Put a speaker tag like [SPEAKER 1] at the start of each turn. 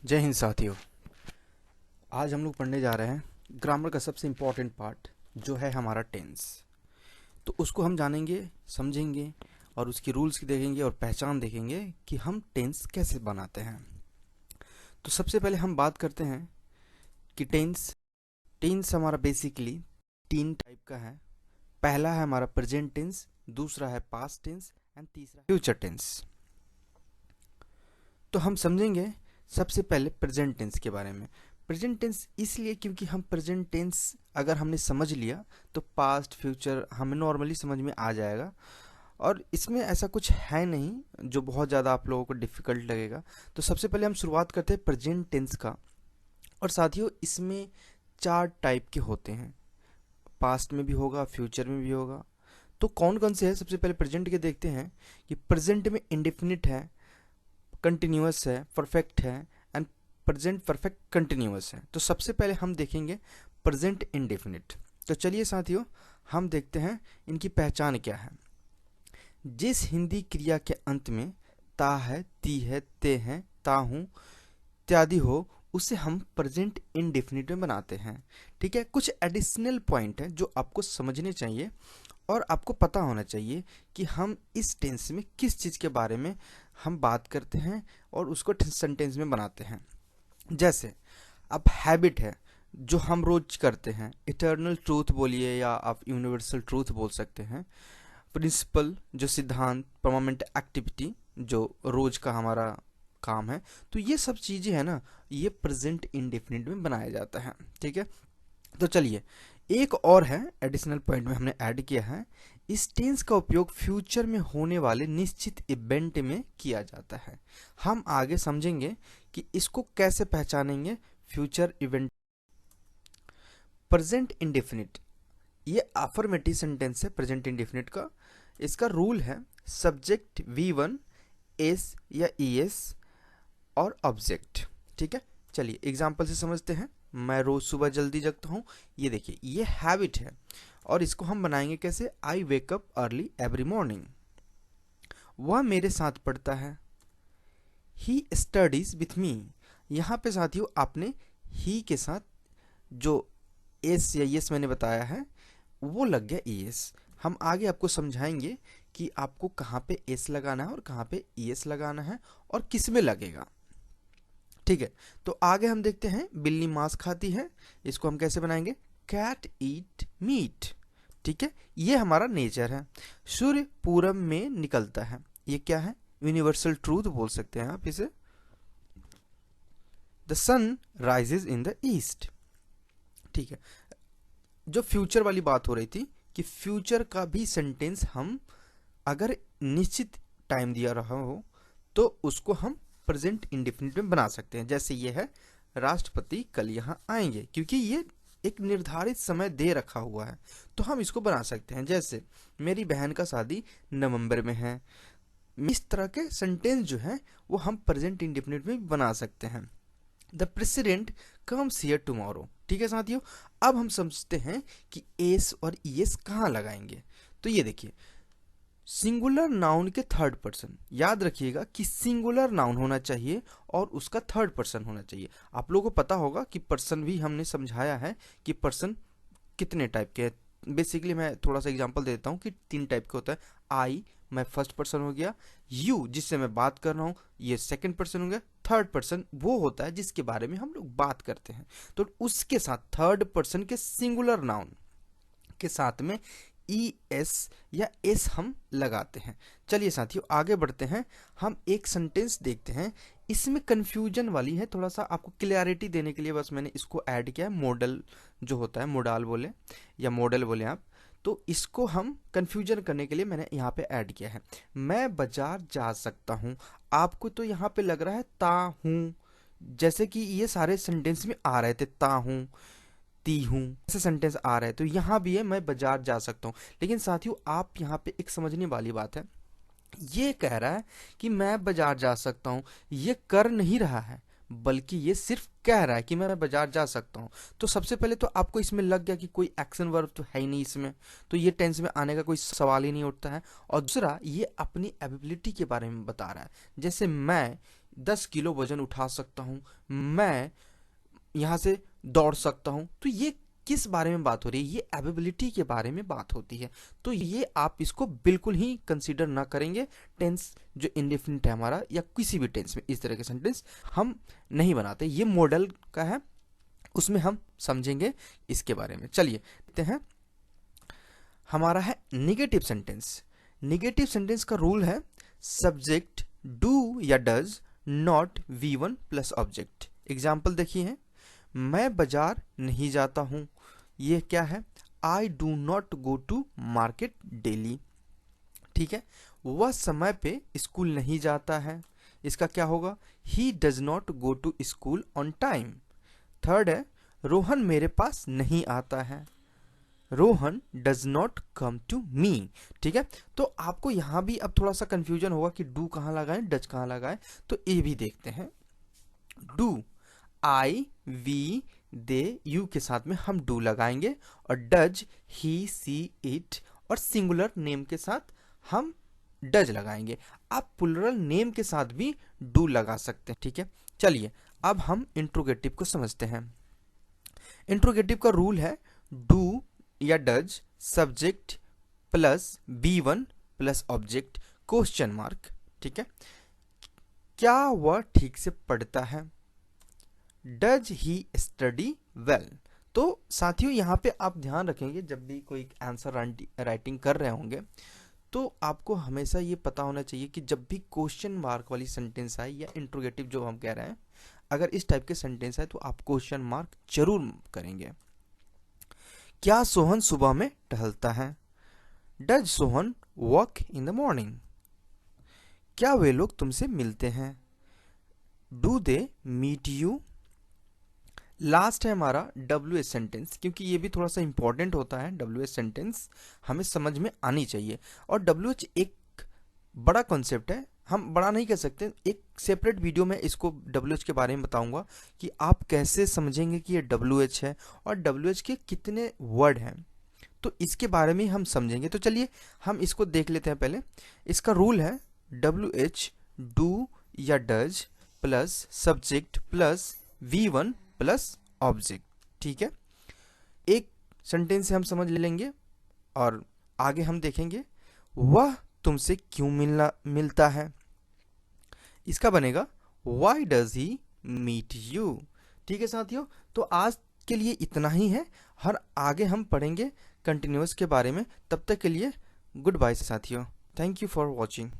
[SPEAKER 1] जय हिंद साथियों। आज हम लोग पढ़ने जा रहे हैं ग्रामर का सबसे इम्पोर्टेंट पार्ट जो है हमारा टेंस। तो उसको हम जानेंगे, समझेंगे और उसकी रूल्स की देखेंगे और पहचान देखेंगे कि हम टेंस कैसे बनाते हैं। तो सबसे पहले हम बात करते हैं कि टेंस टेंस हमारा बेसिकली तीन टाइप का है। पहला है हमारा प्रेजेंट टेंस, दूसरा है पास्ट टेंस एंड तीसरा फ्यूचर टेंस। तो हम समझेंगे सबसे पहले प्रेजेंट टेंस के बारे में। प्रेजेंट टेंस इसलिए क्योंकि हम प्रेजेंट टेंस अगर हमने समझ लिया तो पास्ट फ्यूचर हमें नॉर्मली समझ में आ जाएगा और इसमें ऐसा कुछ है नहीं जो बहुत ज़्यादा आप लोगों को डिफ़िकल्ट लगेगा। तो सबसे पहले हम शुरुआत करते हैं प्रेजेंट टेंस का। और साथियों इसमें चार टाइप के होते हैं, पास्ट में भी होगा, फ्यूचर में भी होगा। तो कौन कौन से हैं? सबसे पहले प्रेजेंट के देखते हैं कि प्रेजेंट में इंडेफिनिट है, कंटिन्यूअस है, परफेक्ट है एंड प्रेजेंट परफेक्ट कंटिन्यूअस है। तो सबसे पहले हम देखेंगे प्रेजेंट इंडेफिनिट। तो चलिए साथियों हम देखते हैं इनकी पहचान क्या है। जिस हिंदी क्रिया के अंत में ता है, ती है, ते है, ता हूँ इत्यादि हो उसे हम प्रेजेंट इंडेफिनिट में बनाते हैं। ठीक है, कुछ एडिशनल पॉइंट है जो आपको समझने चाहिए और आपको पता होना चाहिए कि हम इस टेंस में किस चीज़ के बारे में हम बात करते हैं और उसको सेंटेंस में बनाते हैं। जैसे अब हैबिट है जो हम रोज करते हैं, इटर्नल ट्रूथ बोलिए या आप यूनिवर्सल ट्रूथ बोल सकते हैं। प्रिंसिपल जो सिद्धांत, परमानेंट एक्टिविटी जो रोज का हमारा काम है। तो ये सब चीज़ें हैं ना, ये प्रेजेंट इंडेफिनिट में बनाया जाता है। ठीक है, तो चलिए एक और है एडिशनल पॉइंट में हमने ऐड किया है, इस टेंस का उपयोग फ्यूचर में होने वाले निश्चित इवेंट में किया जाता है। हम आगे समझेंगे कि इसको कैसे पहचानेंगे फ्यूचर इवेंट। प्रेजेंट इंडेफिनिट ये अफर्मेटिव सेंटेंस है प्रेजेंट इंडेफिनिट का। इसका रूल है सब्जेक्ट V1 एस या ES और ऑब्जेक्ट। ठीक है, चलिए एग्जाम्पल से समझते हैं। मैं रोज सुबह जल्दी जगता हूँ, ये देखिए ये हैबिट है और इसको हम बनाएंगे कैसे? I wake up early every morning. वह मेरे साथ पढ़ता है, ही स्टडीज विथ मी। यहाँ पे साथियों आपने ही के साथ जो एस या यस मैंने बताया है वो लग गया ES। हम आगे आपको समझाएंगे कि आपको कहाँ पे एस लगाना है और कहाँ पे ES लगाना है और किस में लगेगा। ठीक है, तो आगे हम देखते हैं बिल्ली मांस खाती है, इसको हम कैसे बनाएंगे? Cat eat meat. ठीक है, ये हमारा नेचर है। सूर्य पूरब में निकलता है, ये क्या है? यूनिवर्सल ट्रूथ बोल सकते हैं आप इसे। The sun rises in the east. ठीक है, जो फ्यूचर वाली बात हो रही थी कि फ्यूचर का भी सेंटेंस हम अगर निश्चित टाइम दिया रहा हो तो उसको हम प्रेजेंट इंडेफिनिट में बना सकते हैं। जैसे ये है राष्ट्रपति कल यहाँ आएंगे, क्योंकि ये एक निर्धारित समय दे रखा हुआ है तो हम इसको बना सकते हैं। जैसे मेरी बहन का शादी नवंबर में है। इस तरह के सेंटेंस जो है वो हम प्रेजेंट इंडेफिनिट में बना सकते हैं। The president comes here tomorrow. ठीक है साथियों, अब हम समझते हैं कि एस और ES कहाँ लगाएंगे। तो ये देखिए सिंगुलर नाउन के थर्ड पर्सन, याद रखिएगा कि सिंगुलर नाउन होना चाहिए और उसका थर्ड पर्सन होना चाहिए। आप लोगों को पता होगा कि पर्सन भी हमने समझाया है कि पर्सन कितने टाइप के हैं। बेसिकली मैं थोड़ा सा एग्जांपल देता हूँ कि 3 टाइप का होता है। आई मैं फर्स्ट पर्सन हो गया, यू जिससे मैं बात कर रहा हूँ ये सेकंड पर्सन हो गया, थर्ड पर्सन वो होता है जिसके बारे में हम लोग बात करते हैं। तो उसके साथ थर्ड पर्सन के सिंगुलर नाउन के साथ में ES या S हम लगाते हैं। चलिए साथियों आगे बढ़ते हैं, हम एक सेंटेंस देखते हैं। इसमें कंफ्यूजन वाली है, थोड़ा सा आपको क्लियरिटी देने के लिए बस मैंने इसको ऐड किया है। मॉडल जो होता है, मोडाल बोले या मॉडल बोले आप, तो इसको हम कंफ्यूजन करने के लिए मैंने यहाँ पे ऐड किया है। मैं बाजार जा सकता हूँ, आपको तो यहाँ पे लग रहा है ता हूँ, जैसे कि ये सारे सेंटेंस में आ रहे थे ता हूँ, ती हूँ, ऐसे सेंटेंस आ रहे हैं। तो यहाँ भी है मैं बाजार जा सकता हूँ। लेकिन साथियों आप यहाँ पे एक समझने वाली बात है, ये कह रहा है कि मैं बाजार जा सकता हूँ, ये कर नहीं रहा है बल्कि ये सिर्फ कह रहा है कि मैं बाजार जा सकता हूँ। तो सबसे पहले तो आपको इसमें लग गया कि कोई एक्शन वर्ब तो है ही नहीं इसमें, तो ये टेंस में आने का कोई सवाल ही नहीं उठता है। और दूसरा ये अपनी एबिलिटी के बारे में बता रहा है। जैसे मैं 10 किलो वजन उठा सकता हूँ, मैं यहाँ से दौड़ सकता हूँ। तो ये किस बारे में बात हो रही है? ये एबिलिटी के बारे में बात होती है। तो ये आप इसको बिल्कुल ही कंसीडर ना करेंगे टेंस जो इंडेफिनिट है हमारा, या किसी भी टेंस में इस तरह के सेंटेंस हम नहीं बनाते। ये मॉडल का है, उसमें हम समझेंगे इसके बारे में। चलिए देखते हैं। हमारा है निगेटिव सेंटेंस। निगेटिव सेंटेंस का रूल है सब्जेक्ट डू या does not V1 plus object. Example देखिए है, मैं बाजार नहीं जाता हूं। ये क्या है? I do not go to market daily. ठीक है, वह समय पे स्कूल नहीं जाता है। इसका क्या होगा? He does not go to school on time. Third है, रोहन मेरे पास नहीं आता है। Rohan does not come to me. ठीक है, तो आपको यहां भी अब थोड़ा सा कंफ्यूजन होगा कि डू कहां लगाएं, डज कहां लगाएं। तो ये भी देखते हैं। Do, I, we, they, you के साथ में हम डू लगाएंगे, और डज ही, सी, इट, और सिंगुलर नेम के साथ हम डज लगाएंगे। आप प्लुरल नेम के साथ भी डू लगा सकते हैं। ठीक है, चलिए अब हम इंट्रोगेटिव को समझते हैं। इंट्रोगेटिव का रूल है डू या does subject plus B1 plus object question mark. ठीक है, क्या वह ठीक से पढ़ता है? Does he study well. तो साथियों यहाँ पे आप ध्यान रखेंगे, जब भी कोई आंसर राइटिंग कर रहे होंगे तो आपको हमेशा ये पता होना चाहिए कि जब भी क्वेश्चन मार्क वाली सेंटेंस आए या इंट्रोगेटिव जो हम कह रहे हैं, अगर इस टाइप के सेंटेंस आए तो आप क्वेश्चन मार्क जरूर करेंगे। क्या सोहन सुबह में टहलता है? Does Sohan walk in the morning. क्या वे लोग तुमसे मिलते हैं? Do they meet you. Last है हमारा WH सेंटेंस, क्योंकि ये भी थोड़ा सा इंपॉर्टेंट होता है। WH सेंटेंस हमें समझ में आनी चाहिए, और WH एक बड़ा कॉन्सेप्ट है, हम बड़ा नहीं कह सकते। एक सेपरेट वीडियो में इसको WH के बारे में बताऊंगा कि आप कैसे समझेंगे कि ये WH है और WH के कितने वर्ड हैं, तो इसके बारे में हम समझेंगे। तो चलिए हम इसको देख लेते हैं। पहले इसका रूल है WH डू या does plus subject plus V1 plus object. ठीक है, एक सेंटेंस से हम समझ लेंगे और आगे हम देखेंगे वह तुमसे क्यों मिलता है। इसका बनेगा Why does he meet you। ठीक है साथियों, तो आज के लिए इतना ही है, हर आगे हम पढ़ेंगे कंटिन्यूअस के बारे में। तब तक के लिए गुड बाय साथियों, थैंक यू फॉर वॉचिंग।